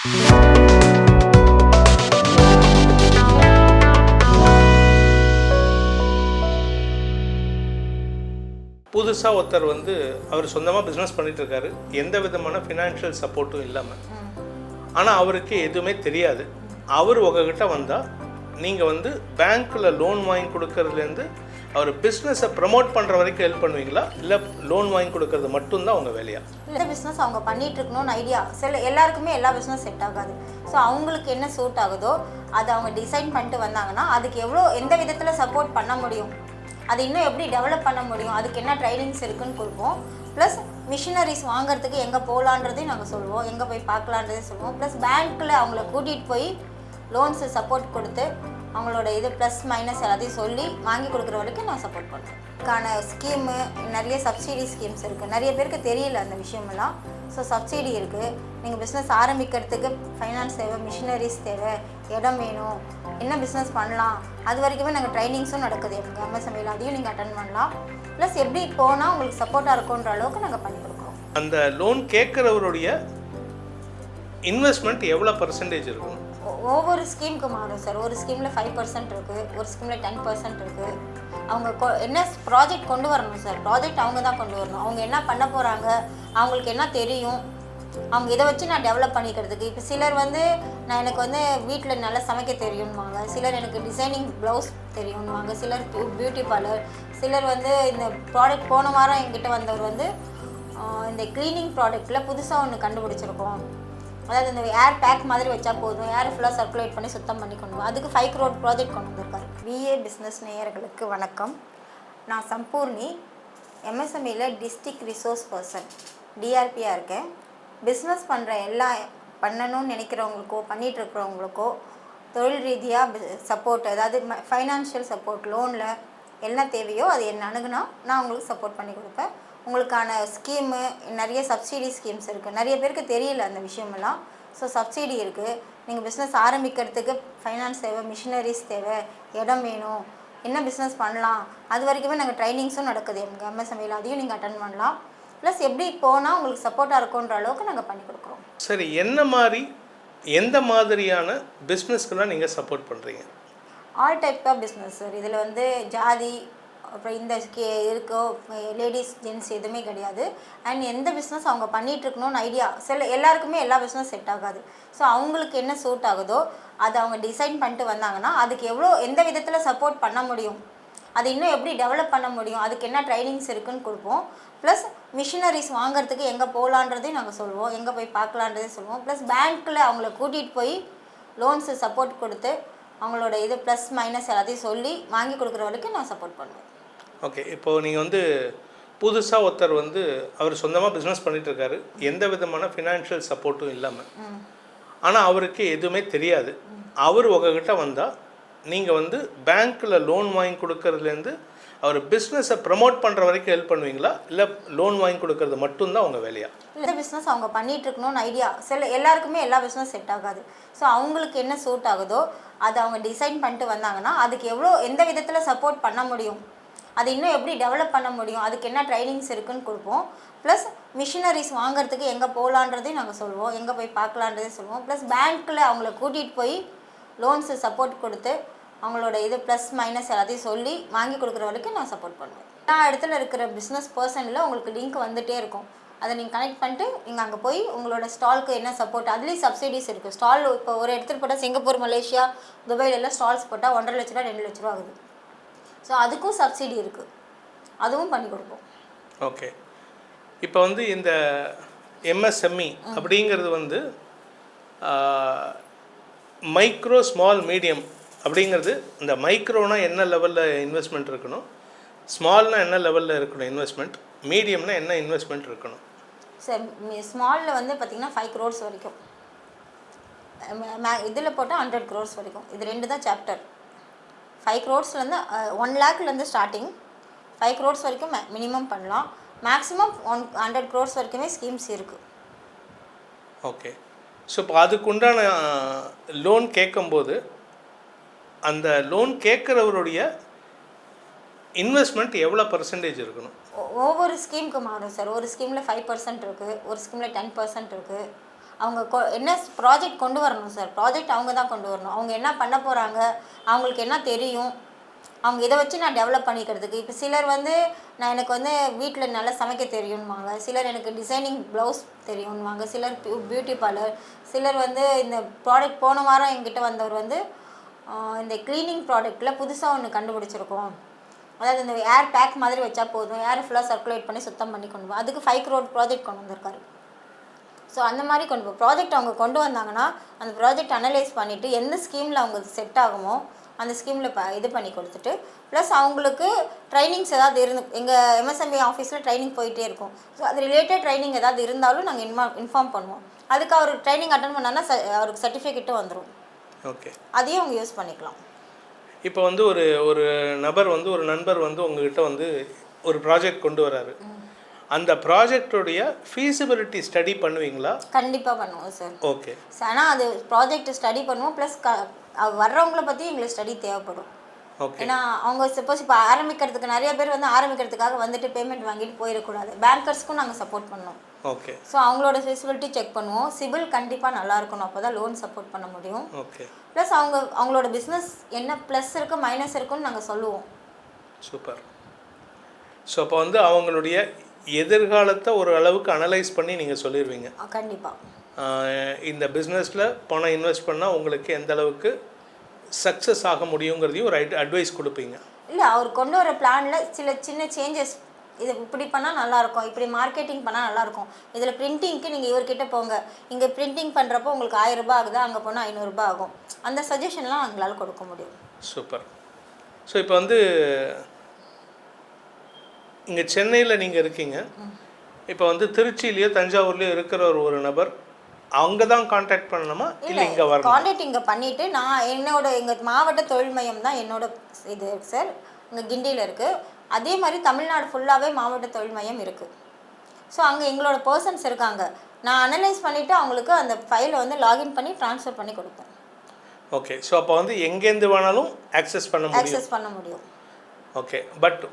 புதுசாக ஒருத்தர் அவர் சொந்தமாக பிஸ்னஸ் பண்ணிகிட்ருக்காரு, எந்த விதமான ஃபினான்ஷியல் சப்போர்ட்டும் இல்லாமல். ஆனால் அவருக்கு எதுவுமே தெரியாது. அவர் உங்ககிட்ட வந்தால் நீங்கள் பேங்க்கில் லோன் வாங்கி கொடுக்கறதுலேருந்து அவர் பிஸ்னஸை ப்ரமோட் பண்ணுற வரைக்கும் ஹெல்ப் பண்ணுவீங்களா, இல்லை லோன் வாங்கி கொடுக்கறது மட்டும்தான் உங்கள் வேலையா? இந்த பிஸ்னஸ் அவங்க பண்ணிட்டு இருக்கணும்னு ஐடியா எல்லாருக்குமே எல்லா பிஸ்னஸ் செட் ஆகாது. ஸோ அவங்களுக்கு என்ன சூட் ஆகுதோ அதை அவங்க டிசைன் பண்ணிட்டு வந்தாங்கன்னா அதுக்கு எந்த விதத்தில் சப்போர்ட் பண்ண முடியும், அது இன்னும் எப்படி டெவலப் பண்ண முடியும், அதுக்கு என்ன ட்ரைனிங்ஸ் இருக்குன்னு கொடுப்போம். ப்ளஸ் மிஷினரிஸ் வாங்குறதுக்கு எங்கே போகலான்றதையும் நாங்கள் சொல்லுவோம், எங்கே போய் பார்க்கலான்றதையும் சொல்லுவோம். ப்ளஸ் பேங்க்கில் அவங்கள கூட்டிகிட்டு போய் லோன்ஸு சப்போர்ட் கொடுத்து அவங்களோட ப்ளஸ் மைனஸ் எல்லாத்தையும் சொல்லி வாங்கி கொடுக்குற வரைக்கும் நான் சப்போர்ட் பண்ணுறேன். அதுக்கான ஸ்கீமு நிறைய சப்சிடி ஸ்கீம்ஸ் இருக்குது, நிறைய பேருக்கு தெரியல அந்த விஷயமெல்லாம். ஸோ சப்சிடி இருக்குது. நீங்கள் பிஸ்னஸ் ஆரம்பிக்கிறதுக்கு ஃபைனான்ஸ் தேவை, மிஷினரிஸ் தேவை, இடம் வேணும், என்ன பிஸ்னஸ் பண்ணலாம், அது வரைக்குமே நாங்கள் ட்ரைனிங்ஸும் நடக்குது எங்கள் எம்எஸ்எம்இல, அதையும் நீங்கள் அட்டன் பண்ணலாம். ப்ளஸ் எப்படி போனால் உங்களுக்கு சப்போர்ட்டாக இருக்குன்ற அளவுக்கு நாங்கள் பண்ணி கொடுக்குறோம். அந்த லோன் கேட்குறவருடைய இன்வெஸ்ட்மெண்ட் எவ்வளோ பர்சன்டேஜ் இருக்கும்? ஒவ்வொரு ஸ்கீமுக்கு மாறும் சார். ஒரு ஸ்கீமில் 5% இருக்குது, ஒரு ஸ்கீமில் 10% இருக்குது. அவங்க என்ன ப்ராஜெக்ட் கொண்டு வரணும் சார், ப்ராஜெக்ட் அவங்க தான் கொண்டு வரணும். அவங்க என்ன பண்ண போகிறாங்க, அவங்களுக்கு என்ன தெரியும், அவங்க இதை வச்சு நான் டெவலப் பண்ணிக்கிறதுக்கு. இப்போ சிலர் நான் எனக்கு வீட்டில் நல்லா சமைக்க தெரியும்வாங்க, சிலர் எனக்கு டிசைனிங் ப்ளவுஸ் தெரியும்வாங்க, சிலர் பியூட்டி பார்லர், சிலர் இந்த ப்ராடக்ட் போன வாரம் என்கிட்ட வந்தவர் இந்த க்ளீனிங் ப்ராடக்ட்டில் புதுசாக ஒன்று கண்டுபிடிச்சிருக்கோம். அதாவது இந்த ஏர் பேக் மாதிரி வச்சா போதும், ஏர் ஃபுல்லாக சர்க்குலேட் பண்ணி சுத்தம் பண்ணி கொண்டு வரும், அதுக்கு 5 crore ப்ராஜெக்ட் கொண்டு வந்திருக்காரு. விஏ பிஸ்னஸ் நேயர்களுக்கு வணக்கம். நான் சம்பூர்ணி, எம்எஸ்எம்இல டிஸ்ட்ரிக்ட் ரிசோர்ஸ் பர்சன், டிஆர்பியாக இருக்கேன். பிஸ்னஸ் பண்ணணும்னு நினைக்கிறவங்களுக்கோ பண்ணிகிட்ருக்கிறவங்களுக்கோ தொழில் ரீதியாக சப்போர்ட், அதாவது ஃபைனான்ஷியல் சப்போர்ட், லோனில் என்ன தேவையோ அது என்ன அணுகுனா நான் உங்களுக்கு சப்போர்ட் பண்ணி கொடுப்பேன். உங்களுக்கான ஸ்கீமு நிறைய சப்சிடி ஸ்கீம்ஸ் இருக்குது, நிறைய பேருக்கு தெரியல அந்த விஷயமெல்லாம். ஸோ சப்சிடி இருக்குது. நீங்கள் பிஸ்னஸ் ஆரம்பிக்கிறதுக்கு ஃபைனான்ஸ் தேவை, மிஷினரிஸ் தேவை, இடம் வேணும், என்ன பிஸ்னஸ் பண்ணலாம், அது வரைக்குமே நாங்கள் ட்ரைனிங்ஸும் நடக்குது எங்கள் எம்எஸ்எம்இல, அதையும் நீங்கள் அட்டன் பண்ணலாம். ப்ளஸ் எப்படி போனால் உங்களுக்கு சப்போர்ட்டாக இருக்குன்ற அளவுக்கு நாங்கள் பண்ணி கொடுக்குறோம். சரி, எந்த மாதிரியான பிஸ்னஸ்க்கெல்லாம் நீங்கள் சப்போர்ட் பண்ணுறீங்க? All type of business sir. இதில் ஜாதி அப்புறம் இந்த இருக்கோ லேடிஸ் ஜென்ட்ஸ் எதுவுமே கிடையாது. அண்ட் எந்த பிஸ்னஸ் அவங்க பண்ணிகிட்ருக்கணும்னு ஐடியா எல்லாருக்குமே எல்லா பிஸ்னஸ் செட் ஆகாது. ஸோ அவங்களுக்கு என்ன சூட் ஆகுதோ அதை அவங்க டிசைன் பண்ணிட்டு வந்தாங்கன்னா அதுக்கு எந்த விதத்தில் சப்போர்ட் பண்ண முடியும், அது இன்னும் எப்படி டெவலப் பண்ண முடியும், அதுக்கு என்ன ட்ரைனிங்ஸ் இருக்குன்னு கொடுப்போம். ப்ளஸ் மிஷினரிஸ் வாங்குறதுக்கு எங்கே போகலான்றதையும் நாங்கள் சொல்லுவோம், எங்கே போய் பார்க்கலான்றதையும் சொல்லுவோம். ப்ளஸ் பேங்க்கில் அவங்கள கூட்டிகிட்டு போய் லோன்ஸு சப்போர்ட் கொடுத்து அவங்களோட ப்ளஸ் மைனஸ் எல்லாத்தையும் சொல்லி வாங்கி கொடுக்குற வரைக்கும் நான் சப்போர்ட் பண்ணுவேன். ஓகே, இப்போது நீங்கள் புதுசாக ஒருத்தர் அவர் சொந்தமாக பிஸ்னஸ் பண்ணிகிட்ருக்காரு, எந்த விதமான ஃபினான்ஷியல் சப்போர்ட்டும் இல்லாமல். ஆனால் அவருக்கு எதுவுமே தெரியாது. அவர் உங்ககிட்ட வந்தால் நீங்கள் பேங்க்கில் லோன் வாங்கி கொடுக்கறதுலேருந்து அவர் பிஸ்னஸை ப்ரமோட் பண்ணுற வரைக்கும் ஹெல்ப் பண்ணுவீங்களா, இல்லை லோன் வாங்கி கொடுக்கறது மட்டும்தான் உங்கள் வேலையா? இந்த பிஸ்னஸ் அவங்க பண்ணிகிட்டு இருக்கணும்னு ஐடியா எல்லாருக்குமே எல்லா பிஸ்னஸ் செட் ஆகாது. ஸோ அவங்களுக்கு என்ன சூட் ஆகுதோ அதை அவங்க டிசைன் பண்ணிட்டு வந்தாங்கன்னா அதுக்கு எந்த விதத்தில் சப்போர்ட் பண்ண முடியும், அது இன்னும் எப்படி டெவலப் பண்ண முடியும், அதுக்கு என்ன ட்ரைனிங்ஸ் இருக்குன்னு கொடுப்போம். ப்ளஸ் மிஷினரிஸ் வாங்குறதுக்கு எங்கே போகலான்றதையும் நாங்கள் சொல்லுவோம், எங்கே போய் பார்க்கலான்றதையும் சொல்லுவோம். ப்ளஸ் பேங்க்கில் அவங்கள கூட்டிகிட்டு போய் லோன்ஸு சப்போர்ட் கொடுத்து அவங்களோட ப்ளஸ் மைனஸ் எல்லாத்தையும் சொல்லி வாங்கி கொடுக்குற வரைக்கும் நான் சப்போர்ட் பண்ணுவேன். எல்லா இடத்துல இருக்கிற பிஸ்னஸ் பர்சனில் உங்களுக்கு லிங்க் வந்துகிட்டே இருக்கும், அதை நீங்கள் கனெக்ட் பண்ணிட்டு நீங்கள் அங்கே போய் உங்களோட ஸ்டாலுக்கு என்ன சப்போர்ட், அதுலேயும் சப்சிடிஸ் இருக்குது. ஸ்டால் இப்போ ஒரு இடத்துல போட்டால் சிங்கப்பூர், மலேசியா, துபாயிலெல்லாம் ஸ்டால்ஸ் போட்டால் 1.5 லட்ச ரூபா 2 லட்ச ரூபா ஆகுது. ஸோ அதுக்கும் சப்சிடி இருக்குது, அதுவும் பண்ணி கொடுப்போம். ஓகே, இப்போ இந்த எம்எஸ்எம்இ அப்படிங்கிறது மைக்ரோ ஸ்மால் மீடியம் அப்படிங்கிறது, இந்த மைக்ரோனா என்ன லெவலில் இன்வெஸ்ட்மெண்ட் இருக்கணும், ஸ்மால்னால் என்ன லெவலில் இருக்கணும் இன்வெஸ்ட்மெண்ட், மீடியம்னா என்ன இன்வெஸ்ட்மெண்ட் இருக்கணும்? சார் ஸ்மாலில் பார்த்திங்கன்னா 5 crores வரைக்கும், இதில் போட்டால் 100 crores வரைக்கும். இது 2 தான் சாப்டர். 5 crores 1 lakhலேருந்து ஸ்டார்டிங், 5 crores வரைக்கும் மினிமம் பண்ணலாம். மேக்ஸிமம் 100 crores வரைக்குமே ஸ்கீம்ஸ் இருக்குது. ஓகே, ஸோ இப்போ அதுக்குண்டான லோன் கேட்கும்போது அந்த லோன் கேட்குறவருடைய இன்வெஸ்ட்மெண்ட் எவ்வளோ பர்சன்டேஜ் இருக்கணும்? ஒவ்வொரு ஸ்கீமுக்கு மாறும் சார். ஒரு ஸ்கீமில் 5% இருக்குது, ஒரு ஸ்கீமில் 10% இருக்குது. அவங்க என்ன ப்ராஜெக்ட் கொண்டு வரணும் சார், ப்ராஜெக்ட் அவங்க தான் கொண்டு வரணும். அவங்க என்ன பண்ண போகிறாங்க, அவங்களுக்கு என்ன தெரியும், அவங்க இதை வச்சு நான் டெவலப் பண்ணிக்கிறதுக்கு. இப்போ சிலர் வந்து எனக்கு வந்து வீட்டில் நல்லா சமைக்க தெரியும்வாங்க, சிலர் எனக்கு டிசைனிங் ப்ளவுஸ் தெரியும்வாங்க, சிலர் பியூட்டி பார்லர், சிலர் வந்து இந்த ப்ராடக்ட் போன வாரம் என்கிட்ட வந்தவர் வந்து இந்த க்ளீனிங் ப்ராடக்ட்டில் புதுசாக ஒன்று கண்டுபிடிச்சிருக்கோம். அதாவது இந்த ஏர் பேக் மாதிரி வச்சா போதும், ஏர் ஃபுல்லாக சர்க்குலேட் பண்ணி சுத்தம் பண்ணி கொண்டு போவோம். அதுக்கு 5 crore ப்ராஜெக்ட் கொண்டு வந்திருக்காரு. ஸோ அந்த மாதிரி கொண்டு ப்ராஜெக்ட் அவங்க கொண்டு வந்தாங்கன்னா அந்த ப்ராஜெக்ட் அனலைஸ் பண்ணிவிட்டு எந்த ஸ்கீமில் அவங்களுக்கு செட் ஆகுமோ அந்த ஸ்கீமில் இது பண்ணி கொடுத்துட்டு, ப்ளஸ் அவங்களுக்கு ட்ரைனிங்ஸ் ஏதாவது எங்கள் எம்எஸ்எம்இ ஆஃபீஸில் ட்ரைனிங் போயிட்டே இருக்கும். ஸோ அது ரிலேட்டட் ட்ரைனிங் ஏதாவது இருந்தாலும் நாங்கள் இன்ஃபார்ம் பண்ணுவோம். அதுக்கு அவர் ட்ரைனிங் அட்டன் பண்ணான்னா அவருக்கு சர்டிஃபிகேட்டும் வந்துடும். ஓகே, அதையும் அவங்க யூஸ் பண்ணிக்கலாம். இப்போ வந்து ஒரு நபர் வந்து ஒரு நண்பர் வந்து உங்ககிட்ட வந்து ஒரு ப்ராஜெக்ட் கொண்டு வராரு. அந்த ப்ராஜெக்டோடைய ஃபீஸிபிலிட்டி ஸ்டடி பண்ணுவீங்களா? கண்டிப்பாக பண்ணுவோம் சார். ஓகே, ஆனால் அது ப்ராஜெக்ட் ஸ்டடி பண்ணுவோம், ப்ளஸ் வர்றவங்கள பற்றி எங்களுக்கு ஸ்டடி தேவைப்படும். ஓகே. ஏன்னா அவங்க சப்போஸ் இப்போ ஆரம்பிக்கிறதுக்கு நிறைய பேர் வந்து ஆரம்பிக்கிறதுக்காக வந்துட்டு பேமெண்ட் வாங்கிட்டு போயிடக்கூடாது. பேங்கர்ஸ்க்கும் நாங்கள் சப்போர்ட் பண்ணோம். ஓகே. ஸோ அவங்களோட ஃபெசிபிலிட்டி செக் பண்ணுவோம். சிபில் கண்டிப்பாக நல்லா இருக்கணும், அப்போ தான் லோன் சப்போர்ட் பண்ண முடியும். ஓகே. ப்ளஸ் அவங்களோட பிஸ்னஸ் என்ன ப்ளஸ் இருக்குது மைனஸ் இருக்குன்னு நாங்கள் சொல்லுவோம். சூப்பர். ஸோ அப்போ வந்து அவங்களுடைய எதிர்காலத்தை ஒரு அளவுக்கு அனலைஸ் பண்ணி நீங்கள் சொல்லிடுவீங்க. கண்டிப்பாக இந்த பிஸ்னஸில் பணம் இன்வெஸ்ட் பண்ணால் உங்களுக்கு எந்த அளவுக்கு சக்ஸஸ் ஆக முடியுங்கிறதையும் ஒரு அட்வைஸ் கொடுப்பீங்க. இல்லை, அவர் கொண்டு வர பிளானில் சில சின்ன சேஞ்சஸ், இது இப்படி பண்ணால் நல்லாயிருக்கும், இப்படி மார்க்கெட்டிங் பண்ணால் நல்லாயிருக்கும், இதில் பிரிண்டிங்க்கு நீங்கள் இவர்கிட்ட போங்க, இங்கே பிரிண்டிங் பண்ணுறப்போ உங்களுக்கு 1000 ரூபாய் ஆகுது, அங்கே போனால் 500 ரூபாய் ஆகும், அந்த சஜஷன்லாம் எங்களால் கொடுக்க முடியும். சூப்பர். ஸோ இப்போ வந்து இங்கே சென்னையில் நீங்கள் இருக்கீங்க, இப்போ வந்து திருச்சியிலையோ தஞ்சாவூர்லேயோ இருக்கிற ஒரு நபர் அவங்க தான் கான்டாக்ட் பண்ணணுமா இல்லை இங்கே வரணும்? கான்டாக்ட் இங்கே பண்ணிவிட்டு நான் எங்கள் மாவட்ட தொழில் மையம் தான் என்னோட இது சார், இங்கே கிண்டியில் இருக்குது. அதே மாதிரி தமிழ்நாடு ஃபுல்லாகவே மாவட்ட தொழில் மையம் இருக்குது. ஸோ அங்கே எங்களோட பர்சன்ஸ் இருக்காங்க. நான் அனலைஸ் பண்ணிவிட்டு அவங்களுக்கு அந்த ஃபைலை வந்து லாகின் பண்ணி ட்ரான்ஸ்ஃபர் பண்ணி கொடுப்பேன். ஓகே. ஸோ அப்போ வந்து எங்கேருந்து வேணாலும் ஆக்சஸ் பண்ண முடியும். ஓகே. பட்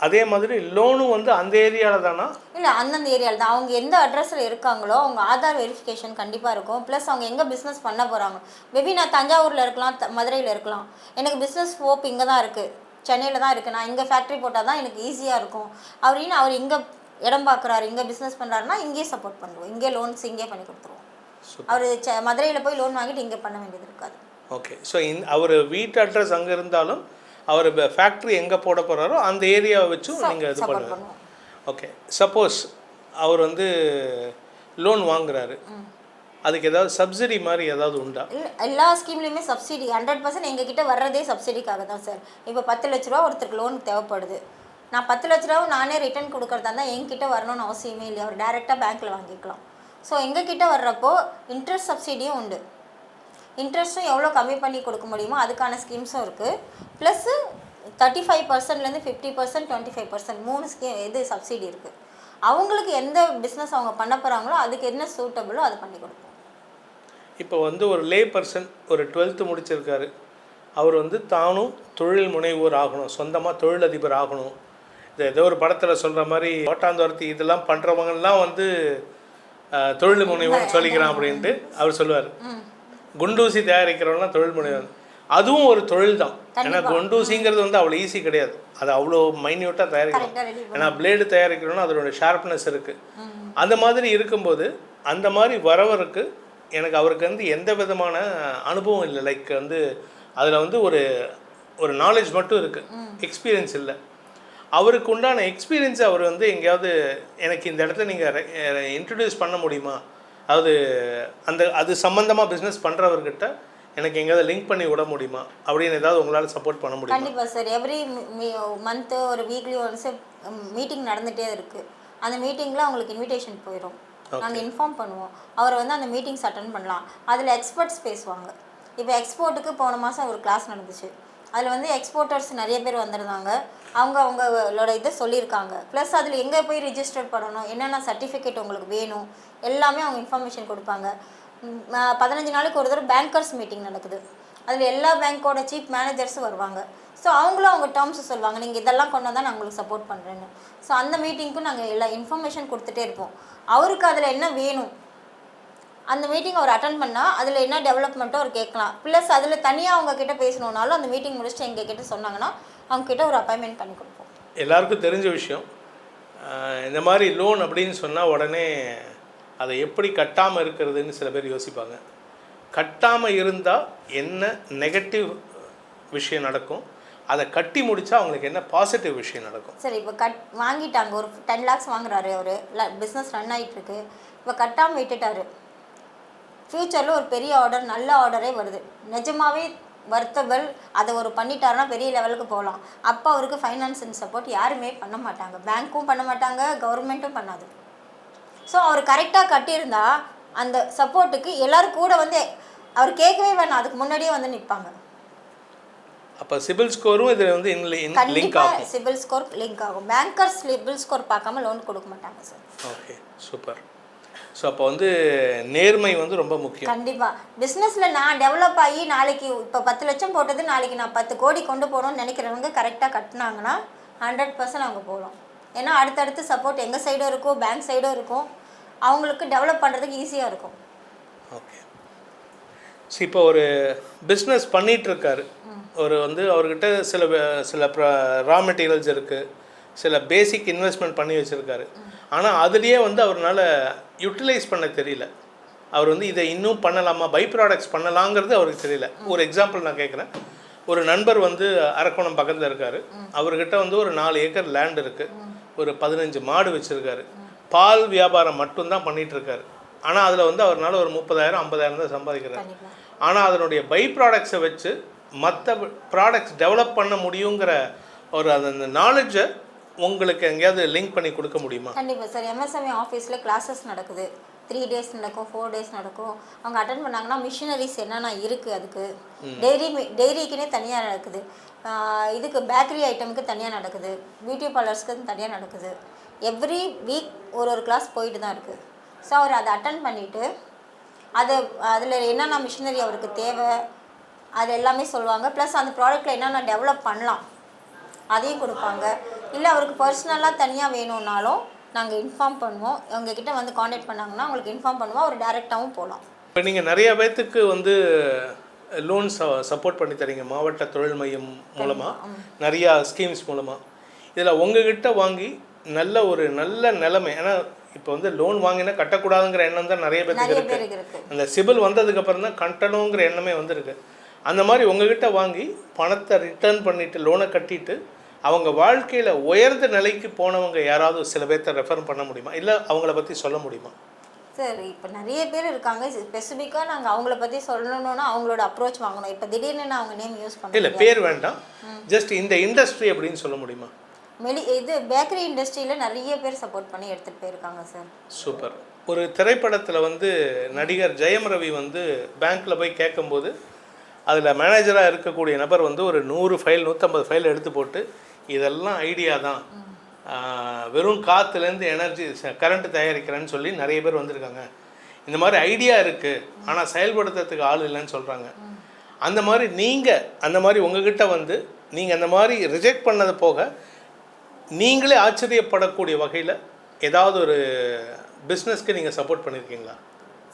அதே மாதிரி லோனும் வந்து அந்த ஏரியாவில் தானா? இல்லை, அந்தந்த ஏரியாவில் தான். அவங்க எந்த அட்ரஸில் இருக்காங்களோ அவங்க ஆதார் வெரிஃபிகேஷன் கண்டிப்பாக இருக்கும். ப்ளஸ் அவங்க எங்கே பிஸ்னஸ் பண்ண போகிறாங்க. மேபி நான் தஞ்சாவூரில் இருக்கலாம், மதுரையில் இருக்கலாம், எனக்கு பிஸ்னஸ் ஸ்கோப் இங்கே தான் இருக்குது, சென்னையில் தான் இருக்குது, நான் இங்கே ஃபேக்ட்ரி போட்டால் தான் எனக்கு ஈஸியாக இருக்கும் அப்படின்னு அவர் இங்கே இடம் பார்க்குறாரு, இங்கே பிஸ்னஸ் பண்ணுறாருன்னா இங்கேயே சப்போர்ட் பண்ணுவோம், இங்கே லோன்ஸ் இங்கே பண்ணி கொடுத்துருவோம். அவர் மதுரையில் போய் லோன் வாங்கிட்டு இங்கே பண்ண வேண்டியது இருக்காது. ஓகே. ஸோ அவர் வீட்டு அட்ரஸ் அங்கே இருந்தாலும் அவர் ஃபேக்ட்ரி எங்கே போட போகிறாரோ அந்த ஏரியாவை வச்சும் நீங்கள் இது பண்ணுவீங்க. ஓகே. சப்போஸ் அவர் வந்து லோன் வாங்குறாரு, அதுக்கு ஏதாவது சப்சிடி மாதிரி ஏதாவது உண்டா? எல்லா ஸ்கீம்லேயுமே சப்சிடி 100% எங்ககிட்ட வர்றதே சப்சிடிக்காக தான் சார். இப்போ 10 லட்ச ரூபா ஒருத்தருக்கு லோன் தேவைப்படுது, நான் 10 லட்ச ரூபா நானே ரிட்டர்ன் கொடுக்குறதா இருந்தால் என்கிட்ட வரணும்னு அவசியமே இல்லை, அவர் டேரெக்டாக பேங்க்கில் வாங்கிக்கலாம். ஸோ எங்ககிட்ட வர்றப்போ இன்ட்ரெஸ்ட் சப்சிடியும் உண்டு. இன்ட்ரெஸ்ட்டும் எவ்வளோ கம்மி பண்ணி கொடுக்க முடியுமோ அதுக்கான ஸ்கீம்ஸும் இருக்குது. ப்ளஸ்ஸு 35%லேருந்து 50%, 25% 3 ஸ்கீம் இது சப்சிடி இருக்குது. அவங்களுக்கு எந்த பிஸ்னஸ் அவங்க பண்ண போகிறாங்களோ அதுக்கு என்ன சூட்டபிளோ அது பண்ணி கொடுப்போம். இப்போ வந்து ஒரு லே பர்சன் ஒரு 12th முடிச்சிருக்காரு, அவர் வந்து தானும் தொழில் முனைவோர் ஆகணும், சொந்தமாக தொழிலதிபர் ஆகணும். இது ஏதோ ஒரு படத்தில் சொல்கிற மாதிரி ஓட்டாந்தோரத்தி இதெல்லாம் பண்ணுறவங்கலாம் வந்து தொழில் முனைவோர்னு சொல்லிக்கிறான் அப்படின்ட்டு அவர் சொல்லுவார். குண்டூசி தயாரிக்கிறவங்களாம் தொழில் முனைவர், அதுவும் ஒரு தொழில் தான். ஏன்னா குண்டூசிங்கிறது வந்து அவ்வளோ ஈஸி கிடையாது, அது அவ்வளோ மைன்யூட்டாக தயாரிக்கணும். ஏன்னா பிளேடு தயாரிக்கணும்னா அதோட ஷார்ப்னஸ் இருக்குது. அந்த மாதிரி இருக்கும்போது அந்த மாதிரி வரவருக்கு எனக்கு அவருக்கு வந்து எந்த விதமான அனுபவம் இல்லை, லைக் வந்து அதில் வந்து ஒரு நாலேஜ் மட்டும் இருக்குது, எக்ஸ்பீரியன்ஸ் இல்லை. அவருக்கு உண்டான எக்ஸ்பீரியன்ஸை அவர் வந்து எங்கேயாவது எனக்கு இந்த இடத்துல நீங்கள் இன்ட்ரடியூஸ் பண்ண முடியுமா, அதாவது அது சம்மந்தமாக பிஸ்னஸ் பண்ணுறவர்கிட்ட எனக்கு எங்கேயாவது லிங்க் பண்ணி விட முடியுமா அப்படின்னு ஏதாவது உங்களால் சப்போர்ட் பண்ண முடியும்? கண்டிப்பாக சார். எவ்ரி மந்த்து ஒரு வீக்லி ஒன்ஸ் மீட்டிங் நடந்துகிட்டே இருக்குது. அந்த மீட்டிங்கில் அவங்களுக்கு இன்விடேஷன் போயிடும், நாங்கள் இன்ஃபார்ம் பண்ணுவோம். அவரை வந்து அந்த மீட்டிங்ஸ் அட்டன் பண்ணலாம். அதில் எக்ஸ்பர்ட்ஸ் பேசுவாங்க. இப்போ எக்ஸ்போர்ட்டுக்கு போன மாதம் ஒரு கிளாஸ் நடந்துச்சு, அதில் வந்து எக்ஸ்போர்ட்டர்ஸ் நிறைய பேர் வந்திருந்தாங்க. அவங்களோட இதை சொல்லியிருக்காங்க. ப்ளஸ் அதில் எங்கே போய் ரிஜிஸ்டர் பண்ணணும், என்னென்ன சர்டிஃபிகேட் உங்களுக்கு வேணும் எல்லாமே அவங்க இன்ஃபர்மேஷன் கொடுப்பாங்க. 15 நாளுக்கு ஒரு தடவை பேங்கர்ஸ் மீட்டிங் நடக்குது, அதில் எல்லா பேங்க்கோட சீஃப் மேனேஜர்ஸும் வருவாங்க. ஸோ அவங்களும் அவங்க டேர்ம்ஸ் சொல்லுவாங்க, நீங்கள் இதெல்லாம் கொண்டு வந்தால் நான் உங்களுக்கு சப்போர்ட் பண்ணுறேன்னு. ஸோ அந்த மீட்டிங்க்கும் நாங்கள் எல்லா இன்ஃபர்மேஷன் கொடுத்துட்டே இருப்போம். அவருக்கு அதில் என்ன வேணும் அந்த மீட்டிங் அவர் அட்டன் பண்ணால் அதில் என்ன டெவலப்மெண்ட்டோ அவர் கேட்கலாம். ப்ளஸ் அதில் தனியாக அவங்க கிட்ட பேசணுன்னாலும் அந்த மீட்டிங் முடிச்சுட்டு எங்கள் கிட்ட சொன்னாங்கன்னா அவங்க கிட்ட ஒரு அப்பாயின்மெண்ட் பண்ணி கொடுப்போம். எல்லாருக்கும் தெரிஞ்ச விஷயம், இந்த மாதிரி லோன் அப்படின்னு சொன்னால் உடனே அதை எப்படி கட்டாமல் இருக்கிறதுன்னு சில பேர் யோசிப்பாங்க. கட்டாமல் இருந்தால் என்ன நெகட்டிவ் விஷயம் நடக்கும், அதை கட்டி முடித்தா அவங்களுக்கு என்ன பாசிட்டிவ் விஷயம் நடக்கும்? சரி, இப்போ வாங்கிட்டாங்க, ஒரு 10 lakhs வாங்குறாரு, அவர் பிஸ்னஸ் ரன் ஆகிட்டுருக்கு. இப்போ கட்டாமல் விட்டுட்டாரு, ஃப்யூச்சரில் ஒரு பெரிய ஆர்டர், நல்ல ஆர்டரே வருது, நிஜமாகவே வர்த்தபிள், அதை ஒரு பண்ணிட்டாருன்னா பெரிய லெவலுக்கு போகலாம். அப்போ அவருக்கு ஃபைனான்ஸ் அண்ட் சப்போர்ட் யாருமே பண்ண மாட்டாங்க, பேங்க்கும் பண்ண மாட்டாங்க, கவர்மெண்ட்டும் பண்ணாது. ஸோ அவர் கரெக்டாக கட்டியிருந்தா அந்த சப்போர்ட்டுக்கு எல்லோரும் கூட வந்து அவர் கேட்கவே வேணாம், அதுக்கு முன்னாடியே வந்து நிற்பாங்க. அப்போ சிபில் ஸ்கோரும் இதில் வந்து லிங்க் ஆகும். சிபில் ஸ்கோர் லிங்க் ஆகும். பேங்கர்ஸ் சிபில் ஸ்கோர் பார்க்காம லோன் கொடுக்க மாட்டாங்க சார். Okay, super. ஸோ அப்போ வந்து நேர்மை வந்து ரொம்ப முக்கியம். கண்டிப்பாக. பிஸ்னஸில் நான் டெவலப் ஆகி நாளைக்கு இப்போ 10 லட்சம் போட்டது நாளைக்கு நான் 10 கோடி கொண்டு போகணும்னு நினைக்கிறவங்க கரெக்டாக கட்டினாங்கன்னா 100% அவங்க போகலாம். ஏன்னா அடுத்தடுத்து சப்போர்ட் எங்கள் சைடும் இருக்கும், பேங்க் சைடும் இருக்கும், அவங்களுக்கு டெவலப் பண்ணுறதுக்கு ஈஸியாக இருக்கும். ஓகே. ஸோ இப்போ ஒரு பிஸ்னஸ் பண்ணிகிட்ருக்காரு, ஒரு வந்து அவர்கிட்ட சில ரா மெட்டீரியல்ஸ் இருக்குது, சில பேசிக் இன்வெஸ்ட்மெண்ட் பண்ணி வச்சுருக்காரு. ஆனால் அதுலேயே வந்து அவரால் யூட்டிலைஸ் பண்ண தெரியல. அவர் வந்து இதை இன்னும் பண்ணலாமா, பை ப்ராடக்ட்ஸ் பண்ணலாங்கிறது அவருக்கு தெரியல. ஒரு எக்ஸாம்பிள் நான் கேட்குறேன். ஒரு நண்பர் வந்து அரக்கோணம் பக்கத்தில் இருக்கார். அவர்கிட்ட வந்து ஒரு 4 ஏக்கர் லேண்ட் இருக்குது, ஒரு 15 மாடு வச்சுருக்காரு, பால் வியாபாரம் மட்டும்தான் பண்ணிகிட்ருக்காரு. ஆனால் அதில் வந்து அவரால் ஒரு 30,000 50,000 தான் சம்பாதிக்கிறார். ஆனால் அதனுடைய பை ப்ராடக்ட்ஸை வச்சு மற்ற ப்ராடக்ட்ஸ் டெவலப் பண்ண முடியுங்கிற ஒரு அந்த நாலேஜை உங்களுக்கு எங்கேயாவது லிங்க் பண்ணி கொடுக்க முடியுமா? கண்டிப்பாக சார். எம்எஸ்எம்இ ஆஃபீஸில் கிளாஸஸ் நடக்குது, 3 days நடக்கும், 4 days நடக்கும். அவங்க அட்டன் பண்ணாங்கன்னா மிஷினரிஸ் என்னென்ன இருக்குது, அதுக்கு டெய்ரிக்குன்னே தனியாக நடக்குது, இதுக்கு பேக்கரி ஐட்டமுக்கு தனியாக நடக்குது, பியூட்டி பார்லர்ஸ்க்கு தனியாக நடக்குது. எவ்ரி வீக் ஒரு கிளாஸ் போயிட்டு தான் இருக்குது. ஸோ அவர் அதை அட்டன் பண்ணிவிட்டு அதில் என்னென்ன மிஷினரி அவருக்கு தேவை அது எல்லாமே சொல்லுவாங்க. ப்ளஸ் அந்த ப்ராடக்ட்டில் என்னென்ன டெவலப் பண்ணலாம் அதையும் கொடுப்பாங்க. இல்லை அவருக்கு பர்சனலாக தனியாக வேணும்னாலும் நாங்கள் இன்ஃபார்ம் பண்ணுவோம். உங்ககிட்ட வந்து காண்டாக்ட் பண்ணாங்கன்னா உங்களுக்கு இன்ஃபார்ம் பண்ணுவோம், அவர் டேரெக்டாகவும் போகலாம். இப்போ நீங்கள் நிறைய பேர்த்துக்கு வந்து லோன் சப்போர்ட் பண்ணி தரீங்க மாவட்ட தொழில் மையம் மூலமாக, நிறையா ஸ்கீம்ஸ் மூலமாக. இதில் உங்ககிட்ட வாங்கி நல்ல நிலைமை, ஏன்னா இப்போ வந்து லோன் வாங்கினா கட்டக்கூடாதுங்கிற எண்ணம் தான் நிறைய பேருக்கு இருக்குது. அந்த சிபில் வந்ததுக்கப்புறம் தான் கட்டணுங்கிற எண்ணமே வந்துருக்கு. அந்த மாதிரி உங்ககிட்ட வாங்கி பணத்தை ரிட்டர்ன் பண்ணிவிட்டு லோனை கட்டிட்டு அவங்க வாழ்க்கையில் உயர்ந்த நிலைக்கு போனவங்க யாராவது சில பேர்த்த ரெஃபர் பண்ண முடியுமா, இல்லை அவங்கள பற்றி சொல்ல முடியுமா? சார் இப்போ நிறைய பேர் இருக்காங்க. ஸ்பெசிஃபிக்காக நாங்கள் அவங்கள பற்றி சொல்லணுன்னா அவங்களோட அப்ரோச் வாங்கணும். இப்போ திடீர்னு நான் அவங்க நேம் யூஸ் பண்ண இல்லை, பேர் வேண்டாம், ஜஸ்ட் இந்த இண்டஸ்ட்ரி அப்படின்னு சொல்ல முடியுமா? இது பேக்கரி இண்டஸ்ட்ரியில் நிறைய பேர் சப்போர்ட் பண்ணி எடுத்துகிட்டு போயிருக்காங்க சார். சூப்பர். ஒரு திரைப்படத்தில் வந்து நடிகர் ஜெயம் ரவி வந்து பேங்க்கில் போய் கேட்கும்போது அதில் மேனேஜராக இருக்கக்கூடிய நபர் வந்து ஒரு 100 ஃபைல் 150 ஃபைல் எடுத்து போட்டு இதெல்லாம் ஐடியா தான், வெறும் காற்றுலேருந்து எனர்ஜி கரண்ட்டு தயாரிக்கிறேன்னு சொல்லி நிறைய பேர் வந்திருக்காங்க, இந்த மாதிரி ஐடியா இருக்குது ஆனால் செயல்படுத்துறதுக்கு ஆள் இல்லைன்னு சொல்கிறாங்க. அந்த மாதிரி நீங்கள் அந்த மாதிரி உங்ககிட்ட வந்து நீங்கள் அந்த மாதிரி ரிஜெக்ட் பண்ணது போக நீங்களே ஆச்சரியப்படக்கூடிய வகையில் ஏதாவது ஒரு பிஸ்னஸ்க்கு நீங்கள் சப்போர்ட் பண்ணியிருக்கீங்களா?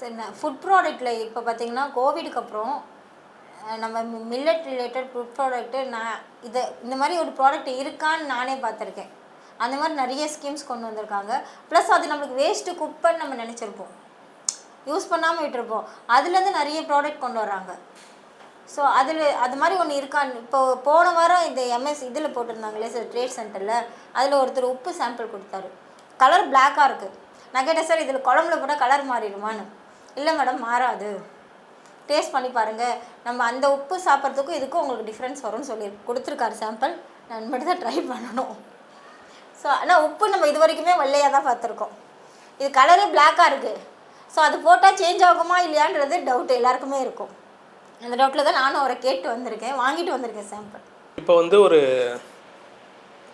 சரி, நான் ஃபுட் ப்ராடக்ட்டில் இப்போ பார்த்தீங்கன்னா கோவிடுக்கு அப்புறம் நம்ம மில்லட் ரிலேட்டட் ஃபுட் ப்ராடக்ட்டு நான் இந்த மாதிரி ஒரு ப்ராடக்ட் இருக்கான்னு நானே பார்த்துருக்கேன். அந்த மாதிரி நிறைய ஸ்கீம்ஸ் கொண்டு வந்திருக்காங்க. ப்ளஸ் அது நம்மளுக்கு வேஸ்ட்டு குப்பைன்னு நம்ம நினச்சிருப்போம், யூஸ் பண்ணாமல் விட்டுருப்போம். அதுலேருந்து நிறைய ப்ராடக்ட் கொண்டு வராங்க. ஸோ அது மாதிரி ஒன்று இருக்கான்னு இப்போ போன வாரம் இந்த இதில் போட்டிருந்தாங்களே சார், ட்ரேட் சென்டரில், அதில் ஒருத்தர் உப்பு சாம்பிள் கொடுத்தாரு, கலர் பிளாக்காக இருக்குது. நான் கேட்டேன், சார் இதில் குழம்புல போட்டால் கலர் மாறிடுமான்னு. இல்லை மேடம், மாறாது, டேஸ்ட் பண்ணி பாருங்கள், நம்ம அந்த உப்பு சாப்பிட்றதுக்கும் இதுக்கும் உங்களுக்கு டிஃப்ரென்ஸ் வரும்னு சொல்லி கொடுத்துருக்காரு சாம்பிள். நான் மட்டும் தான் ட்ரை பண்ணணும். ஸோ ஆனால் உப்பு நம்ம இது வரைக்குமே வெள்ளையாக தான் பார்த்துருக்கோம், இது கலரே பிளாக்காக இருக்குது. ஸோ அது போட்டால் சேஞ்ச் ஆகுமா இல்லையான்றது டவுட் எல்லாருக்குமே இருக்கும். அந்த டவுட்டில் தான் நானும் அவரை கேட்டு வந்திருக்கேன், வாங்கிட்டு வந்திருக்கேன் சாம்பிள். இப்போ வந்து ஒரு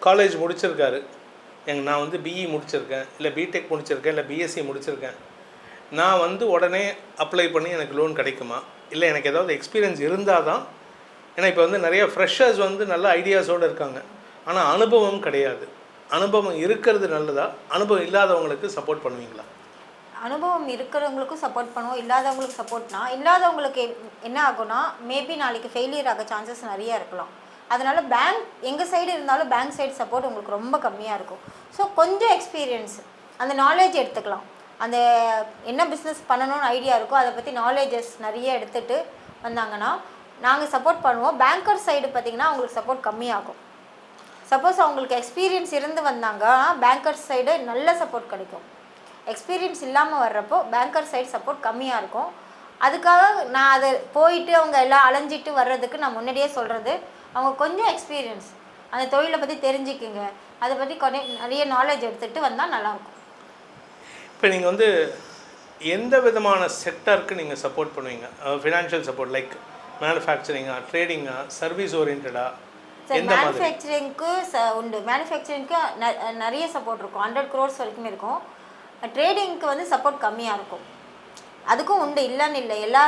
காலேஜ் முடிச்சிருக்காரு, நான் வந்து பிஇ முடிச்சிருக்கேன், இல்லை பிடெக் முடிச்சிருக்கேன், இல்லை பிஎஸ்சி முடிச்சிருக்கேன், நான் வந்து உடனே அப்ளை பண்ணி எனக்கு லோன் கிடைக்குமா, இல்லை எனக்கு ஏதாவது எக்ஸ்பீரியன்ஸ் இருந்தால் தான்? ஏன்னா இப்போ வந்து நிறைய ஃப்ரெஷர்ஸ் வந்து நல்ல ஐடியாஸோடு இருக்காங்க, ஆனால் அனுபவம் கிடையாது. அனுபவம் இருக்கிறது நல்லதா, அனுபவம் இல்லாதவங்களுக்கு சப்போர்ட் பண்ணுவீங்களா? அனுபவம் இருக்கிறவங்களுக்கும் சப்போர்ட் பண்ணுவோம், இல்லாதவங்களுக்கு சப்போர்ட்னா இல்லாதவங்களுக்கு என்ன ஆகும்னா மேபி நாளைக்கு ஃபெயிலியர் ஆக சான்சஸ் நிறையா இருக்கலாம். அதனால் பேங்க் எங்கள் சைடு இருந்தாலும் பேங்க் சைடு சப்போர்ட் உங்களுக்கு ரொம்ப கம்மியாக இருக்கும். ஸோ கொஞ்சம் எக்ஸ்பீரியன்ஸ் அந்த நாலேஜ் எடுத்துக்கலாம். அந்த என்ன பிஸ்னஸ் பண்ணணும்னு ஐடியா இருக்கோ அதை பற்றி நாலேஜஸ் நிறைய எடுத்துகிட்டு வந்தாங்கன்னா நாங்கள் சப்போர்ட் பண்ணுவோம். பேங்கர் சைடு பார்த்திங்கன்னா அவங்களுக்கு சப்போர்ட் கம்மியாகும். சப்போஸ் அவங்களுக்கு எக்ஸ்பீரியன்ஸ் இருந்து வந்தாங்க பேங்கர் சைடு நல்ல சப்போர்ட் கிடைக்கும். எக்ஸ்பீரியன்ஸ் இல்லாமல் வர்றப்போ பேங்கர் சைடு சப்போர்ட் கம்மியாக இருக்கும். அதுக்காக நான் அதை போயிட்டு அவங்க எல்லாம் அலைஞ்சிட்டு வர்றதுக்கு நான் முன்னாடியே சொல்கிறது, அவங்க கொஞ்சம் எக்ஸ்பீரியன்ஸ் அந்த தொழிலை பற்றி தெரிஞ்சுக்குங்க, அதை பற்றி நிறைய நாலேஜ் எடுத்துகிட்டு வந்தால் நல்லாயிருக்கும். இப்போ நீங்கள் வந்து எந்த விதமான செக்டருக்கு நீங்கள் சப்போர்ட் பண்ணுவீங்க? ஃபினான்ஷியல் சப்போர்ட் லைக் மேனுஃபேக்சரிங்கா, ட்ரேடிங்கா, சர்வீஸ் ஓரியன்டா? சார் மேனுஃபேக்சரிங்க்கு உண்டு. மேனுஃபேக்சரிங்க்கு நிறைய சப்போர்ட் இருக்கும், 100 crores வரைக்கும் இருக்கும். ட்ரேடிங்க்கு வந்து சப்போர்ட் கம்மியாக இருக்கும். அதுக்கும் உண்டு, இல்லைன்னு இல்லை. எல்லா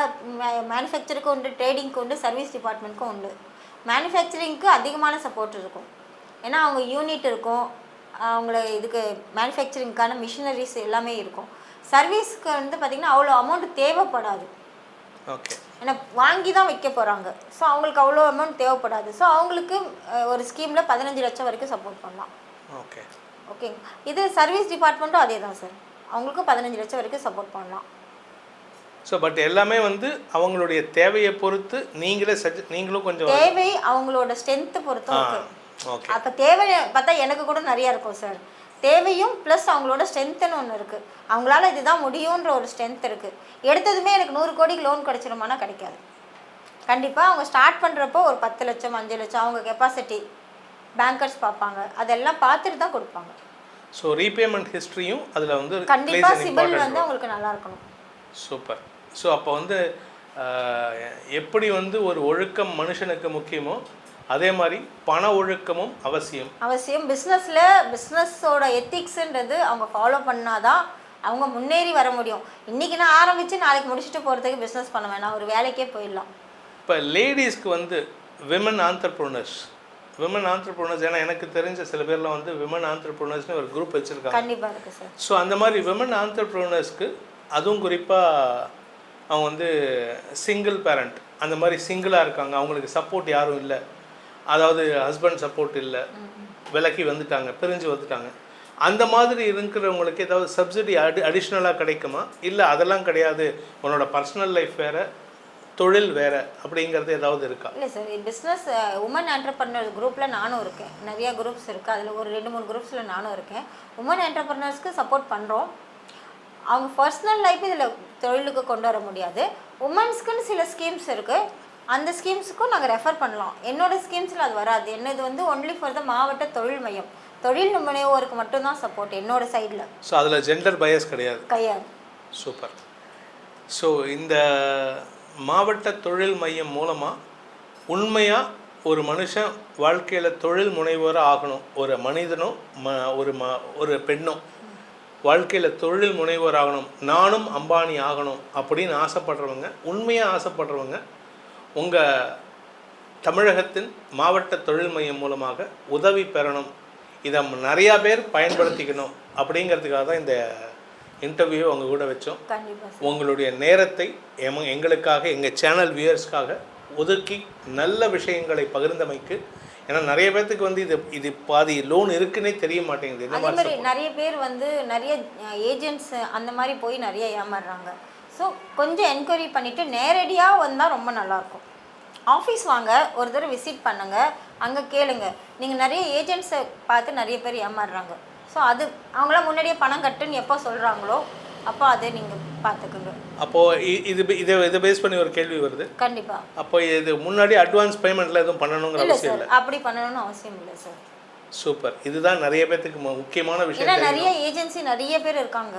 மேனுஃபேக்சருக்கும் உண்டு, ட்ரேடிங்க்கு உண்டு, சர்வீஸ் டிபார்ட்மெண்ட்க்கும் உண்டு. மேனுஃபேக்சரிங்க்கு அதிகமான சப்போர்ட் இருக்கும். ஏன்னா அவங்க யூனிட் இருக்கும், அவங்கள இதுக்கு மேனுஃபேக்சரிங்க்கான மிஷினரிஸ் எல்லாமே இருக்கும். சர்வீஸ்க்கு வந்து பார்த்திங்கன்னா அவ்வளோ அமௌண்ட் தேவைப்படாது. ஓகே, ஏன்னா வாங்கி தான் வைக்க போகிறாங்க. ஸோ அவங்களுக்கு அவ்வளோ அமௌண்ட் தேவைப்படாது. ஸோ அவங்களுக்கு ஒரு ஸ்கீமில் 15 லட்சம் வரைக்கும் சப்போர்ட் பண்ணலாம். ஓகே ஓகேங்க. இது சர்வீஸ் டிபார்ட்மெண்ட்டும் அதே தான் சார், அவங்களுக்கும் 15 லட்சம் வரைக்கும் சப்போர்ட் பண்ணலாம். ஸோ பட் எல்லாமே வந்து அவங்களுடைய தேவையை பொறுத்து நீங்களும் கொஞ்சம் தேவை அவங்களோட ஸ்ட்ரென்த்தை பொறுத்தும் இருக்குது. ஓகே, அப்போ தேவை பார்த்தா எனக்கு கூட நிறையா இருக்கும் சார். தேவையும் ப்ளஸ் அவங்களோட ஸ்ட்ரென்த்துன்னு ஒன்று இருக்குது. அவங்களால இதுதான் முடியுன்ற ஒரு ஸ்ட்ரென்த் இருக்குது. எடுத்ததுமே எனக்கு 100 கோடிக்கு லோன் கிடச்சிருமானா கிடைக்காது. கண்டிப்பாக அவங்க ஸ்டார்ட் பண்ணுறப்போ ஒரு 10 லட்சம் 5 லட்சம் அவங்க கெப்பாசிட்டி பேங்கர்ஸ் பார்ப்பாங்க, அதெல்லாம் பார்த்துட்டு தான் கொடுப்பாங்க. ஸோ ரீபேமெண்ட் ஹிஸ்ட்ரியும் அதில் வந்து கண்டிப்பாக சிபில் வந்து அவங்களுக்கு நல்லா இருக்கணும். சூப்பர். ஸோ அப்போ வந்து எப்படி வந்து ஒரு ஒழுக்கம் மனுஷனுக்கு முக்கியமோ அதே மாதிரி பண ஒழுக்கமும் அவசியம். பிஸ்னஸோட எத்திக்ஸுன்றது அவங்க ஃபாலோ பண்ணாதான் அவங்க முன்னேறி வர முடியும். இன்றைக்கி நான் ஆரம்பித்து நாளைக்கு முடிச்சுட்டு போகிறதுக்கு பிஸ்னஸ் பண்ண வேணாம், ஒரு வேலைக்கே போயிடலாம். இப்போ லேடிஸ்க்கு வந்து விமன் ஆண்டர்ப்ரனர்ஸ் ஏன்னா எனக்கு தெரிஞ்ச சில பேர்லாம் வந்து விமன் ஆண்டர்ப்ரனர்ஸ்னு ஒரு குரூப் வச்சுருக்காங்க. கண்டிப்பாக இருக்குது சார். ஸோ அந்த மாதிரி விமன் ஆண்டர்ப்ரனர்ஸ்க்கு அதுவும் குறிப்பாக அவங்க வந்து சிங்கிள் பேரண்ட், அந்த மாதிரி சிங்கிளாக இருக்காங்க, அவங்களுக்கு சப்போர்ட் யாரும் இல்லை, அதாவது ஹஸ்பண்ட் சப்போர்ட் இல்லை, விலக்கி வந்துட்டாங்க, பிரிஞ்சு வந்துட்டாங்க, அந்த மாதிரி இருக்கிறவங்களுக்கு ஏதாவது சப்சிடி அடிஷ்னலாக கிடைக்குமா? இல்லை அதெல்லாம் கிடையாது, உன்னோட பர்சனல் லைஃப் வேறு தொழில் வேறு அப்படிங்கிறது ஏதாவது இருக்கா? இல்லை சார், பிஸ்னஸ் உமன் ஆண்டர்ப்ரனர் குரூப்பில் நானும் இருக்கேன். நிறையா குரூப்ஸ் இருக்குது, அதில் ஒரு 2-3 குரூப்ஸில் நானும் இருக்கேன். உமன் ஆண்டர்ப்ரனர்ஸ்க்கு சப்போர்ட் பண்ணுறோம். அவங்க பர்சனல் லைஃப் இதில் தொழிலுக்கு கொண்டு வர முடியாது. உமன்ஸ்க்குன்னு சில ஸ்கீம்ஸ் இருக்குது, அந்த ஸ்கீம்ஸுக்கும் நாங்கள் ரெஃபர் பண்ணலாம். என்னோடய ஸ்கீம்ஸில் அது வராது. என்னது வந்து ஒன்லி ஃபார் த மாவட்ட தொழில் மையம், தொழில் முனைவோருக்கு மட்டும்தான் சப்போர்ட் என்னோட சைடில். ஸோ அதில் ஜெண்டர் பயஸ் கிடையாது. சூப்பர். ஸோ இந்த மாவட்ட தொழில் மையம் மூலமாக உண்மையாக ஒரு மனுஷன் வாழ்க்கையில் தொழில் முனைவோராக ஆகணும், ஒரு மனிதனோ ஒரு பெண்ணோ வாழ்க்கையில் தொழில் முனைவோர் ஆகணும், நானும் அம்பானி ஆகணும் அப்படின்னு ஆசைப்படுறவங்க, உண்மையாக ஆசைப்படுறவங்க உங்கள் தமிழகத்தின் மாவட்ட தொழில் மையம் மூலமாக உதவி பெறணும், இதை நிறையா பேர் பயன்படுத்திக்கணும் அப்படிங்கிறதுக்காக தான் இந்த இன்டர்வியூ உங்கள் கூட வச்சோம். உங்களுடைய நேரத்தை எங்களுக்காக எங்கள் சேனல் வியூவர்ஸ்க்காக ஒதுக்கி நல்ல விஷயங்களை பகிர்ந்தமைக்கு, ஏன்னா நிறைய பேர்த்துக்கு வந்து இது பாதி லோன் இருக்குன்னே தெரிய மாட்டேங்குது. அதே மாதிரி நிறைய பேர் வந்து நிறைய ஏஜென்ட்ஸ் அந்த மாதிரி போய் நிறைய ஏமாறுறாங்க. ஸோ கொஞ்சம் என்கொயரி பண்ணிவிட்டு நேரடியாக வந்தால் ரொம்ப நல்லாயிருக்கும். ஆஃபீஸ் வாங்க, ஒரு தடவை விசிட் பண்ணுங்கள், அங்கே கேளுங்க. நீங்கள் நிறைய ஏஜென்ட்ஸை பார்த்து நிறைய பேர் ஏமாறுறாங்க. ஸோ அது அவங்களாம் முன்னாடியே பணம் கட்டுன்னு எப்போ சொல்கிறாங்களோ அப்போ அதை நீங்கள் பார்த்துக்குங்க. அப்போது இதை பேஸ் பண்ணி ஒரு கேள்வி வருது. கண்டிப்பாக. அப்போ இது முன்னாடி அட்வான்ஸ் பேமெண்ட்டில் எதுவும் பண்ணணுங்கிற அவசியம் இல்லை? அப்படி பண்ணணும்னு அவசியம் இல்லை சார். சூப்பர். இதுதான் நிறைய பேர்த்துக்கு முக்கியமான விஷயம். ஏன்னா நிறைய ஏஜென்சி நிறைய பேர் இருக்காங்க.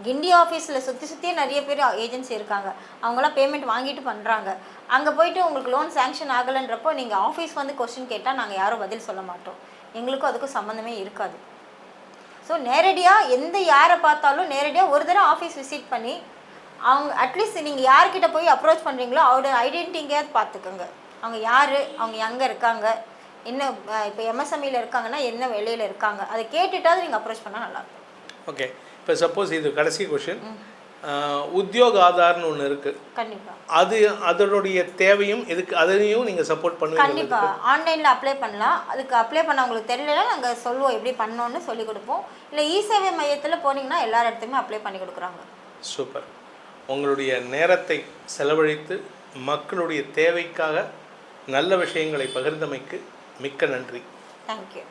கிண்டி ஆஃபீஸில் சுற்றியே நிறைய பேர் ஏஜென்சி இருக்காங்க. அவங்களாம் பேமெண்ட் வாங்கிட்டு பண்ணுறாங்க. அங்கே போயிட்டு உங்களுக்கு லோன் சேங்ஷன் ஆகலைன்றப்போ நீங்கள் ஆஃபீஸ் வந்து கொஸ்டின் கேட்டால் நாங்கள் யாரும் பதில் சொல்ல மாட்டோம். எங்களுக்கும் அதுக்கும் சம்மந்தமே இருக்காது. ஸோ நேரடியாக யாரை பார்த்தாலும் நேரடியாக ஒரு தடவை ஆஃபீஸ் விசிட் பண்ணி அவங்க அட்லீஸ்ட் நீங்கள் யார்கிட்ட போய் அப்ரோச் பண்ணுறீங்களோ அவரோட ஐடென்டிட்டிங்காவது பார்த்துக்கோங்க. அவங்க யார், அவங்க எங்கே இருக்காங்க, என்ன இப்போ எம்எஸ்எம்இயில் இருக்காங்கன்னா என்ன வேலையில் இருக்காங்க, அதை கேட்டுட்டாவது நீங்கள் அப்ரோச் பண்ணால் நல்லாயிருக்கும். ஓகே. இப்போ சப்போஸ் இது கடைசி கொஷின், உத்தியோக ஆதார்னு ஒன்று இருக்குது, கண்டிப்பாக அதனுடைய தேவையும் இதுக்கு அதையும் நீங்கள் சப்போர்ட் பண்ணுவீங்க? கண்டிப்பாக ஆன்லைனில் அப்ளை பண்ணலாம். அதுக்கு அப்ளை பண்ண உங்களுக்கு தெரியலனா நாங்கள் சொல்லுவோம் எப்படி பண்ணோன்னு சொல்லி கொடுப்போம். இல்லை இ-சேவை மையத்தில் போனீங்கன்னா எல்லா இடத்துலையுமே அப்ளை பண்ணி கொடுக்குறாங்க. சூப்பர். உங்களுடைய நேரத்தை செலவழித்து மக்களுடைய தேவைக்காக நல்ல விஷயங்களை பகிர்ந்தமைக்கு மிக்க நன்றி. தேங்க்யூ.